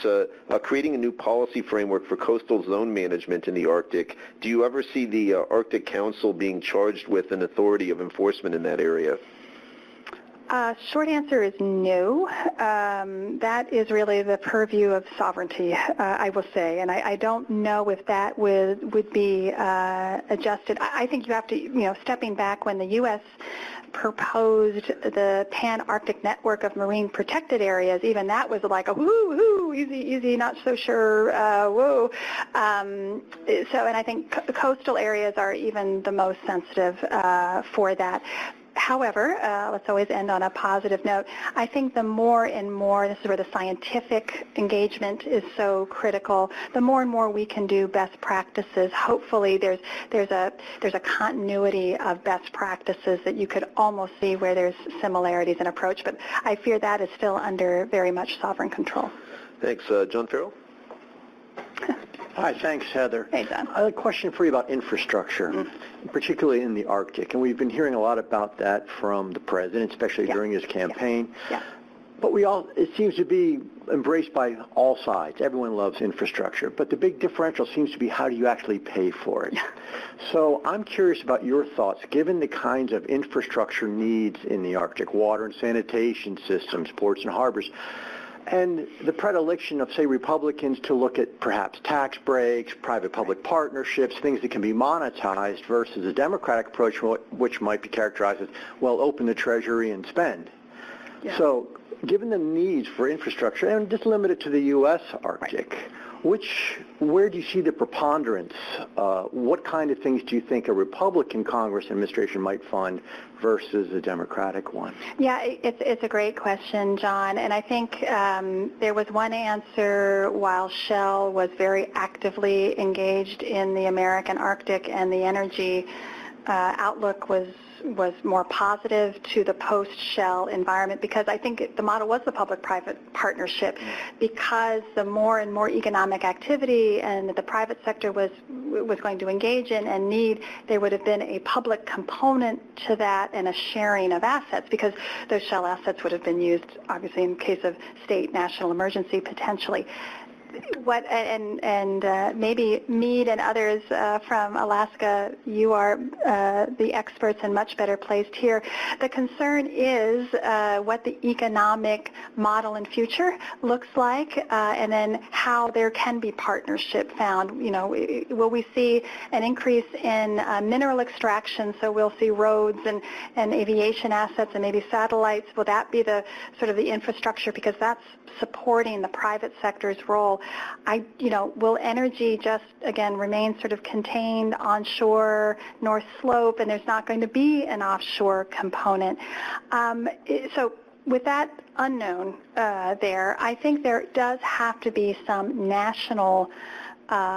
creating a new policy framework for coastal zone management in the Arctic. Do you ever see the Arctic Council being charged with an authority of enforcement in that area? Short answer is no. That is really the purview of sovereignty, I will say, and I don't know if that would be adjusted. I think you have to, stepping back when the U.S. proposed the Pan-Arctic network of marine protected areas, even that was like a woo-hoo, easy, not so sure, whoa. And I think coastal areas are even the most sensitive for that. However, let's always end on a positive note. I think the more and more, this is where the scientific engagement is so critical, the more and more we can do best practices. Hopefully there's a continuity of best practices that you could almost see where there's similarities in approach, but I fear that is still under very much sovereign control. Thanks. John Farrell? Hi, thanks, Heather. Hey, John. I have a question for you about infrastructure, particularly in the Arctic. And we've been hearing a lot about that from the President, especially during his campaign. Yeah. But it seems to be embraced by all sides. Everyone loves infrastructure. But the big differential seems to be how do you actually pay for it? So I'm curious about your thoughts, given the kinds of infrastructure needs in the Arctic, water and sanitation systems, ports and harbors, and the predilection of, say, Republicans to look at perhaps tax breaks, private-public partnerships, things that can be monetized, versus a Democratic approach which might be characterized as, well, open the Treasury and spend. Yeah. So given the needs for infrastructure, and just limited to the U.S. Arctic, where do you see the preponderance? What kind of things do you think a Republican Congress administration might fund versus a Democratic one? Yeah, it's a great question, John, and I think there was one answer while Shell was very actively engaged in the American Arctic, and the energy outlook was more positive to the post-Shell environment, because I think the model was the public-private partnership, because the more and more economic activity and that the private sector was going to engage in and need, there would have been a public component to that and a sharing of assets, because those Shell assets would have been used, obviously, in case of state national emergency, potentially. Maybe Meade and others from Alaska, you are the experts and much better placed here. The concern is what the economic model in future looks like, and then how there can be partnership found. Will we see an increase in mineral extraction, so we'll see roads and aviation assets and maybe satellites? Will that be the sort of the infrastructure, because that's supporting the private sector's role? Will energy just, again, remain sort of contained onshore, North Slope, and there's not going to be an offshore component? So with that unknown there, I think there does have to be some national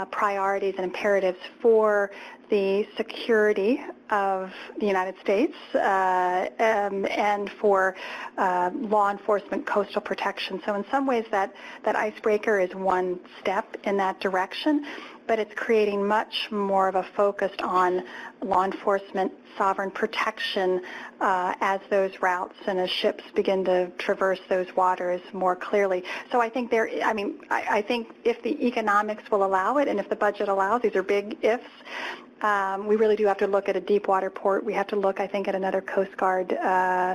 priorities and imperatives for the security of the United States and for law enforcement, coastal protection. So in some ways that icebreaker is one step in that direction. but it's creating much more of a focus on law enforcement, sovereign protection as those routes and as ships begin to traverse those waters more clearly. So I think I think if the economics will allow it and if the budget allows, these are big ifs, we really do have to look at a deep water port. We have to look, I think, at another Coast Guard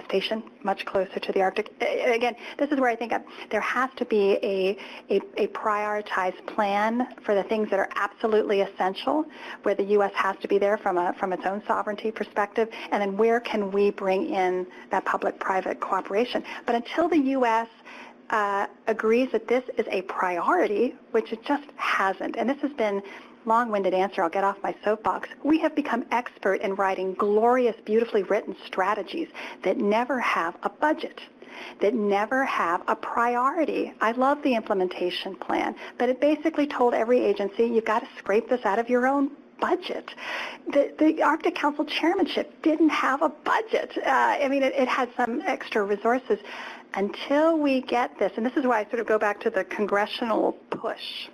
station much closer to the Arctic. Again, this is where I think there has to be a prioritized plan for the things that are absolutely essential, where the U.S. has to be there from its own sovereignty perspective, and then where can we bring in that public-private cooperation. But until the U.S. Agrees that this is a priority, which it just hasn't, and this has been long-winded answer, I'll get off my soapbox. We have become expert in writing glorious, beautifully written strategies that never have a budget, that never have a priority. I love the implementation plan, but it basically told every agency, you've got to scrape this out of your own budget. The Arctic Council chairmanship didn't have a budget. It had some extra resources. Until we get this, and this is why I sort of go back to the congressional push,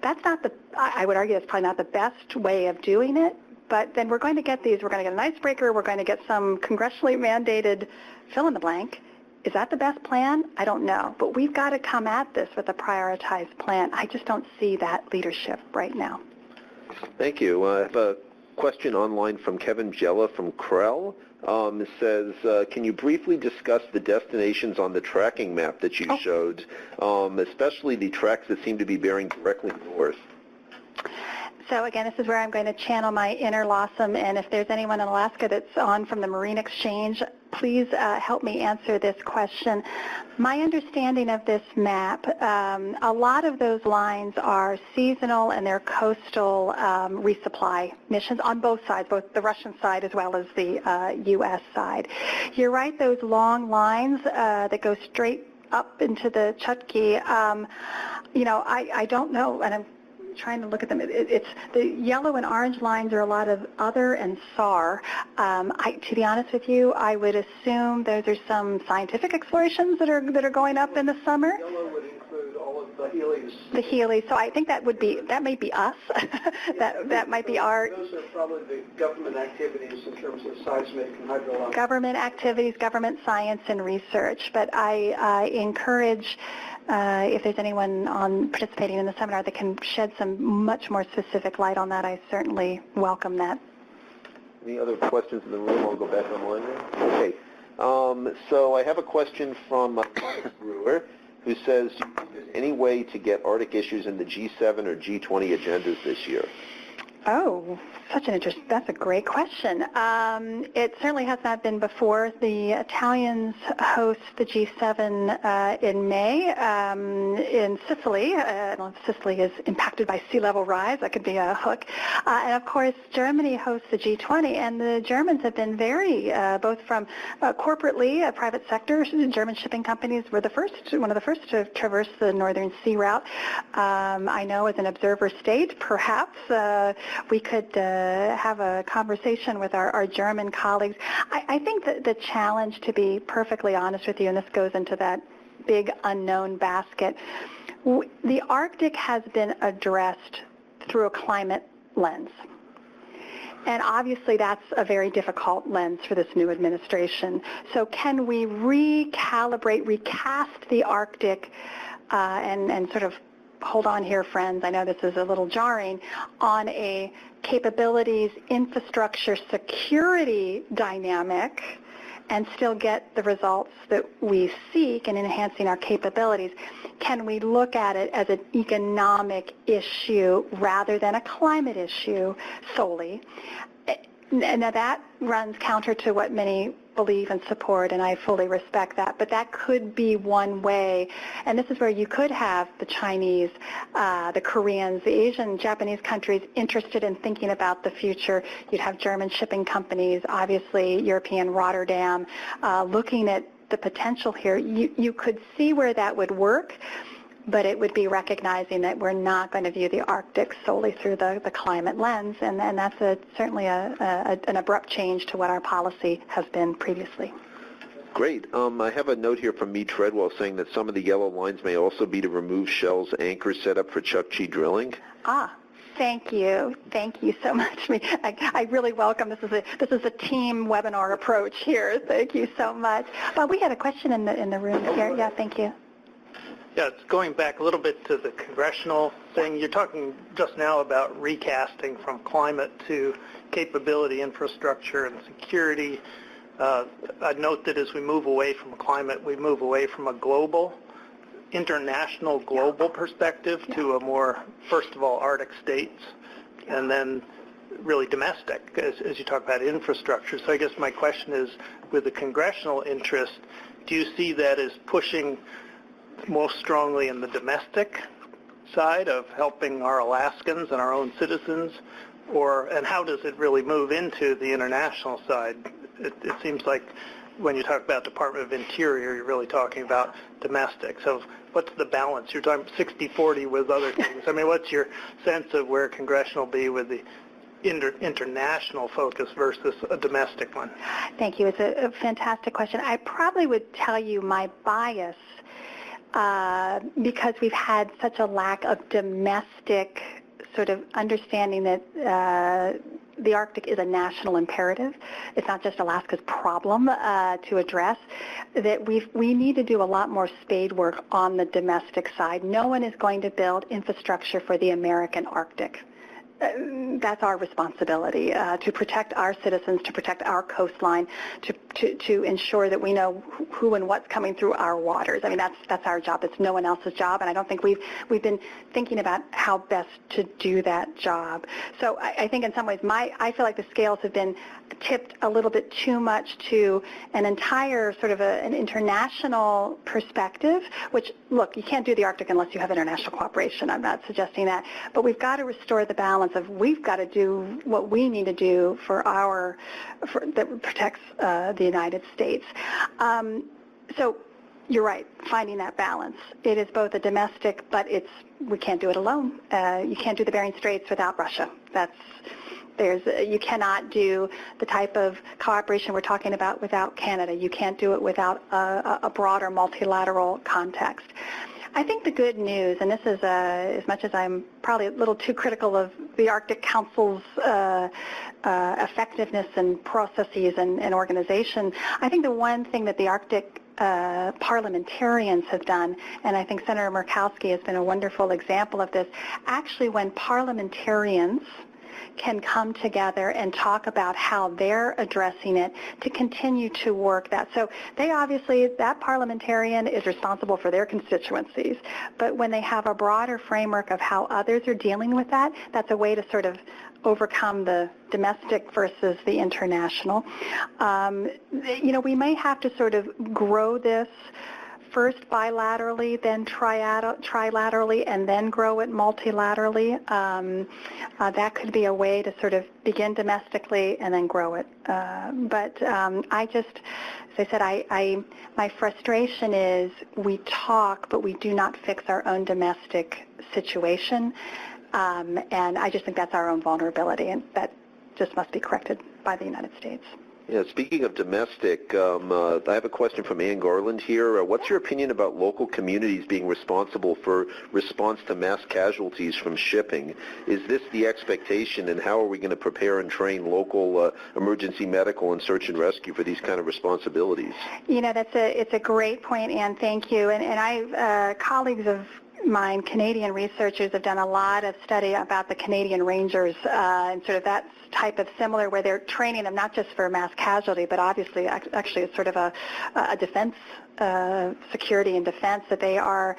that's not I would argue that's probably not the best way of doing it, but then we're going to get we're going to get an icebreaker, we're going to get some congressionally mandated fill in the blank. Is that the best plan? I don't know, but we've got to come at this with a prioritized plan. I just don't see that leadership right now. Thank you. I have a question online from Kevin Jella from Krell. It says, can you briefly discuss the destinations on the tracking map that you showed, especially the tracks that seem to be bearing directly north? So again, this is where I'm going to channel my inner Lawsome, and if there's anyone in Alaska that's on from the Marine Exchange, please help me answer this question. My understanding of this map, a lot of those lines are seasonal and they're coastal resupply missions on both sides, both the Russian side as well as the U.S. side. You're right, those long lines that go straight up into the Chukchi, I don't know, and I'm trying to look at them. It's the yellow and orange lines are a lot of other and SAR. To be honest with you, I would assume those are some scientific explorations that are going up in the summer. Yellow would include all of the Heelys. The Heelys. So I think that may be us. that might be our. Those are probably the government activities in terms of seismic and hydrologic. Government activities, government science and research. But I encourage. If there's anyone participating in the seminar that can shed some much more specific light on that, I certainly welcome that. Any other questions in the room? I'll go back online now. Okay. So I have a question from Brewer, who says, do you think there's any way to get Arctic issues in the G7 or G20 agendas this year? Oh, that's a great question. It certainly has not been before. The Italians host the G7 in May in Sicily. I don't know if Sicily is impacted by sea level rise. That could be a hook. And of course, Germany hosts the G20, and the Germans have been very, both from corporately, private sector, German shipping companies were one of the first to traverse the Northern Sea route. I know as an observer state, perhaps we could have a conversation with our German colleagues. I think that the challenge, to be perfectly honest with you, and this goes into that big unknown basket, the Arctic has been addressed through a climate lens. And obviously that's a very difficult lens for this new administration. So can we recast the Arctic and sort of hold on here, friends, I know this is a little jarring, on a capabilities, infrastructure, security dynamic and still get the results that we seek in enhancing our capabilities? Can we look at it as an economic issue rather than a climate issue solely? Now that runs counter to what many believe and support, and I fully respect that, but that could be one way, and this is where you could have the Chinese, the Koreans, the Asian, Japanese countries interested in thinking about the future. You'd have German shipping companies, obviously European Rotterdam, looking at the potential here. You could see where that would work, but it would be recognizing that we're not going to view the Arctic solely through the climate lens, and that's certainly an abrupt change to what our policy has been previously. Great. I have a note here from Meade Treadwell saying that some of the yellow lines may also be to remove Shell's anchor setup for Chukchi drilling. Thank you so much. I really welcome this is a team webinar approach here. Thank you so much. Bob, we had a question in the room here. Yeah, thank you. Yeah, it's going back a little bit to the congressional thing. You're talking just now about recasting from climate to capability, infrastructure, and security. I'd note that as we move away from climate, we move away from a international global perspective to a more, first of all, Arctic states, and then really domestic, as you talk about infrastructure. So I guess my question is, with the congressional interest, do you see that as pushing most strongly in the domestic side of helping our Alaskans and our own citizens, and how does it really move into the international side? It seems like when you talk about Department of Interior, you're really talking about domestic. So what's the balance? You're talking 60-40 with other things. I mean, what's your sense of where congressional will be with the international focus versus a domestic one? Thank you. It's a fantastic question. I probably would tell you my bias, because we've had such a lack of domestic sort of understanding that the Arctic is a national imperative. It's not just Alaska's problem to address, that we need to do a lot more spade work on the domestic side. No one is going to build infrastructure for the American Arctic. That's our responsibility, to protect our citizens, to protect our coastline, to ensure that we know who and what's coming through our waters. I mean, that's our job. It's no one else's job, and I don't think we've been thinking about how best to do that job. So I think in some ways, I feel like the scales have been tipped a little bit too much to an entire sort of an international perspective, which, look, you can't do the Arctic unless you have international cooperation. I'm not suggesting that. But we've got to restore the balance of we've got to do what we need to do that protects the United States. So you're right, finding that balance. It is both a domestic, but we can't do it alone. You can't do the Bering Straits without Russia. You cannot do the type of cooperation we're talking about without Canada. You can't do it without a broader multilateral context. I think the good news, and this is as much as I'm probably a little too critical of the Arctic Council's effectiveness and processes and organization, I think the one thing that the Arctic parliamentarians have done, and I think Senator Murkowski has been a wonderful example of this, actually when parliamentarians can come together and talk about how they're addressing it to continue to work that. So that parliamentarian is responsible for their constituencies, but when they have a broader framework of how others are dealing with that, that's a way to sort of overcome the domestic versus the international. We may have to sort of grow this first bilaterally, then trilaterally, and then grow it multilaterally. That could be a way to sort of begin domestically and then grow it. But I just, as I said, my frustration is we talk, but we do not fix our own domestic situation. And I just think that's our own vulnerability, and that just must be corrected by the United States. Yeah, speaking of domestic, I have a question from Ann Garland here. What's your opinion about local communities being responsible for response to mass casualties from shipping? Is this the expectation, and how are we going to prepare and train local emergency medical and search and rescue for these kind of responsibilities? It's a great point, Ann. Thank you. And colleagues of mine, Canadian researchers, have done a lot of study about the Canadian Rangers and sort of that type of similar, where they're training them not just for mass casualty, but obviously actually it's sort of a defense, security and defense, that they are,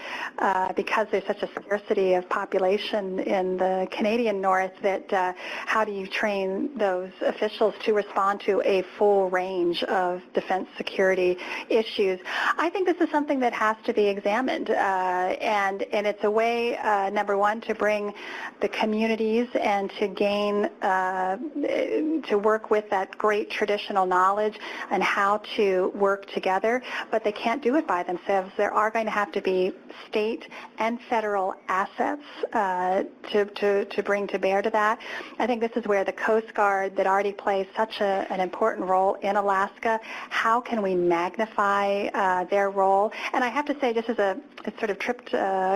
because there's such a scarcity of population in the Canadian North, that how do you train those officials to respond to a full range of defense security issues? I think this is something that has to be examined, and it's a way, number one, to bring the communities and to gain to work with that great traditional knowledge and how to work together, but they can't do it by themselves. There are going to have to be state and federal assets to bring to bear to that. I think this is where the Coast Guard, that already plays such an important role in Alaska, how can we magnify their role? And I have to say, just as a sort of tripped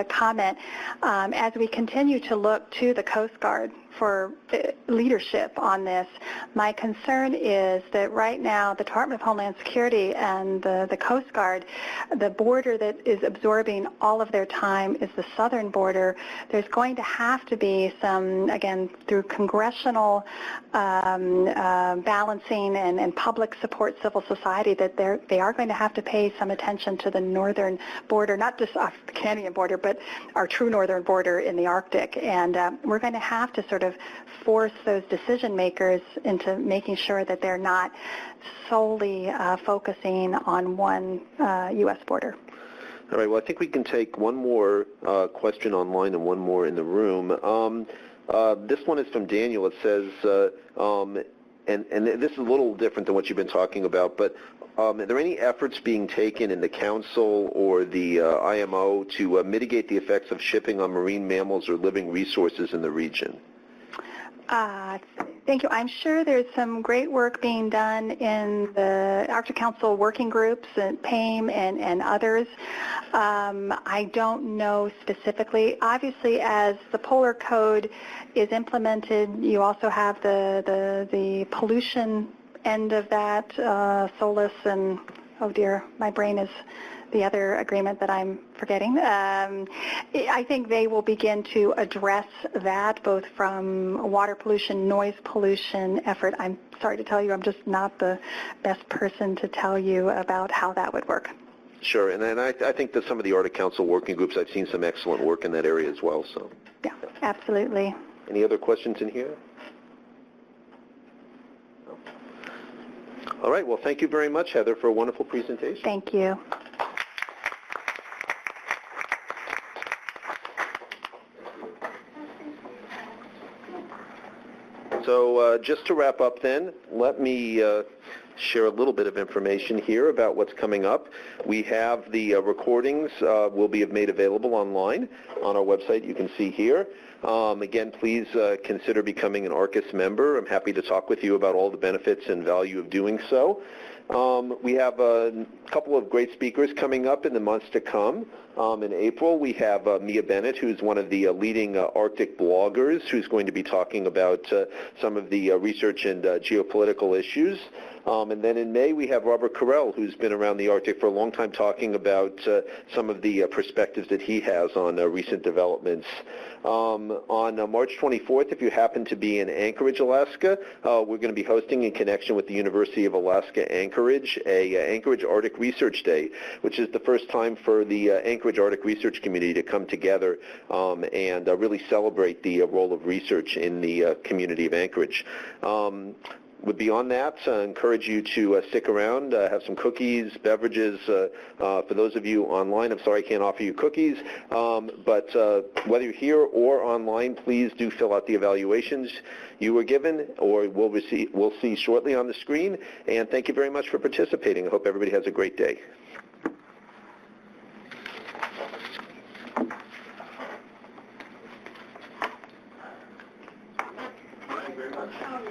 comment, as we continue to look to the Coast Guard for leadership on this, my concern is that right now the Department of Homeland Security and the Coast Guard, the border that is absorbing all of their time is the southern border. There's going to have to be some, again, through congressional balancing and public support, civil society, that they are going to have to pay some attention to the northern border, not just off the Canadian border, but our true northern border in the Arctic. And we're going to have to sort of force those decision makers into making sure that they're not solely focusing on one U.S. border. All right, well, I think we can take one more question online and one more in the room. This one is from Daniel. It says, and this is a little different than what you've been talking about, but are there any efforts being taken in the Council or the IMO to mitigate the effects of shipping on marine mammals or living resources in the region? Thank you. I'm sure there's some great work being done in the Arctic Council working groups and PAIM and others. I don't know specifically. Obviously, as the Polar Code is implemented, you also have the pollution end of that, SOLAS and, oh dear, my brain is the other agreement that I'm forgetting. I think they will begin to address that, both from water pollution, noise pollution effort. I'm sorry to tell you, I'm just not the best person to tell you about how that would work. Sure, and then I think that some of the Arctic Council working groups, I've seen some excellent work in that area as well. So. Yeah, absolutely. Any other questions in here? All right, well, thank you very much, Heather, for a wonderful presentation. Thank you. So just to wrap up then, let me share a little bit of information here about what's coming up. We have the recordings will be made available online on our website. You can see here. Again, please consider becoming an ARCIS member. I'm happy to talk with you about all the benefits and value of doing so. We have a couple of great speakers coming up in the months to come. In April, we have Mia Bennett, who's one of the leading Arctic bloggers, who's going to be talking about some of the research and geopolitical issues. And then in May, we have Robert Carell, who's been around the Arctic for a long time, talking about some of the perspectives that he has on recent developments. On March 24th, if you happen to be in Anchorage, Alaska, we're going to be hosting, in connection with the University of Alaska Anchorage, a Anchorage Arctic Research Day, which is the first time for the Anchorage Arctic research community to come together and really celebrate the role of research in the community of Anchorage. Beyond that, I encourage you to stick around, have some cookies, beverages. For those of you online, I'm sorry I can't offer you cookies, but whether you're here or online, please do fill out the evaluations you were given or we'll see shortly on the screen. And thank you very much for participating. I hope everybody has a great day.